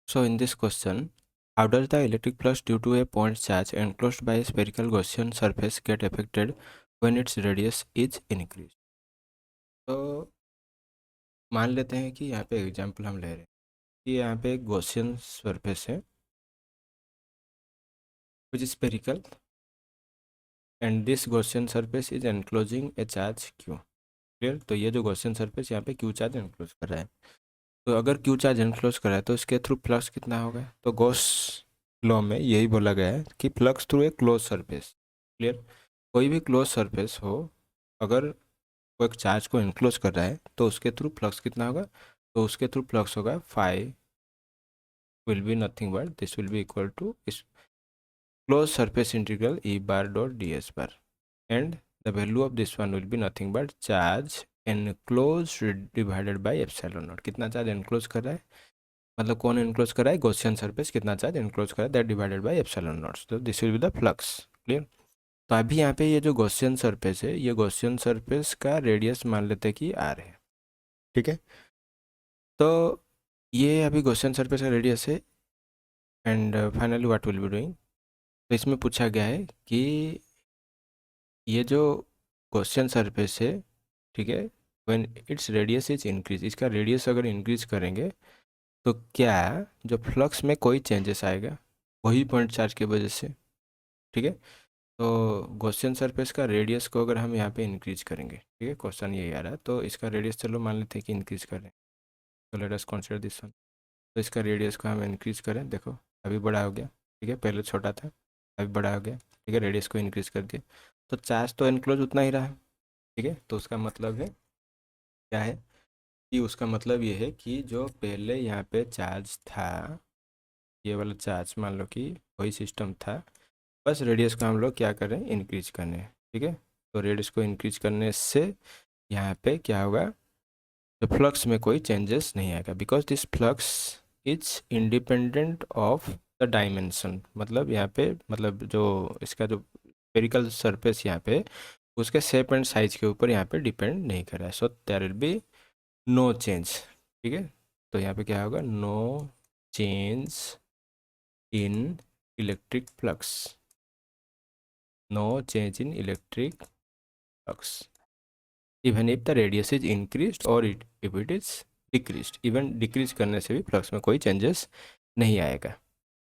So in this question, how does the electric flux due to a point charge enclosed by a spherical Gaussian surface get affected when its radius is increased? तो मान लेते हैं कि यहाँ पे example हम ले रहे हैं कि यहाँ पे एक गॉसियन सरफेस है which is spherical and this Gaussian surface is enclosing A charge Q. Clear? तो ये जो गॉसियन सरफेस यहाँ पे क्यू चार्ज एनक्लोज कर रहा है। तो अगर क्यू चार्ज एनक्लोज कर रहा है तो इसके थ्रू फ्लक्स कितना होगा? तो गॉस लॉ में यही बोला गया है कि flux through a close surface. Clear? कोई भी क्लोज सरफेस हो, अगर वो एक चार्ज को एनक्लोज कर रहा है तो उसके थ्रू फ्लक्स कितना होगा? तो उसके थ्रू फ्लक्स होगा phi will be nothing but this will be equal to is closed surface integral E bar dot ds bar, and the value of this one will be nothing but charge enclosed divided by epsilon naught। कितना charge enclose कर रहा है, मतलब कौन enclose कर रहा है? Gaussian surface कितना चार्ज एनक्लोज कर रहा है, that divided by epsilon naught. तो this will be the flux. Clear? तो अभी यहाँ पे ये जो गॉसियन सरफेस है, ये गॉसियन सरफेस का रेडियस मान लेते हैं कि आर है। ठीक है? तो ये अभी गॉसियन सरफेस का रेडियस है and finally what will be doing. तो इसमें पूछा गया है कि ये जो गॉसियन सरफेस है, ठीक है, when its radius is increase, इसका रेडियस अगर इंक्रीज करेंगे तो क्या जो फ्लक्स में कोई चेंजेस आएगा वही पॉइंट चार्ज की वजह से। ठीक है? तो गॉसियन सरफेस का रेडियस को अगर हम यहाँ पे इंक्रीज करेंगे, ठीक है, क्वेश्चन यही आ रहा है, तो इसका रेडियस चलो मान लेते हैं कि इंक्रीज करें। तो let us consider this one. तो इसका रेडियस को हम इंक्रीज करें, देखो अभी बड़ा हो गया। ठीक है? पहले छोटा था, अभी बड़ा हो गया। ठीक है? रेडियस को इंक्रीज कर दिया तो चार्ज तो एनक्लोज उतना ही रहा। ठीक है? तो उसका मतलब है क्या है कि उसका मतलब ये है कि जो पहले यहाँ पे चार्ज था, ये वाला चार्ज मान लो कि वही सिस्टम था, बस रेडियस को हम लोग क्या करें? इंक्रीज करने। ठीक है? तो रेडियस को इंक्रीज करने से यहाँ पे क्या होगा? तो फ्लक्स में कोई चेंजेस नहीं आएगा because this flux is independent of the dimension. मतलब यहाँ पे, मतलब जो इसका जो स्फेरिकल सरफेस यहाँ पे, उसके शेप एंड साइज के ऊपर यहाँ पे डिपेंड नहीं कर रहा है। So there will be no change. ठीक है? तो यहाँ पे क्या होगा? No change in electric flux, no change in electric flux even if the radius is increased और if it is decreased. Even decrease करने से भी फ्लक्स में कोई चेंजेस नहीं आएगा।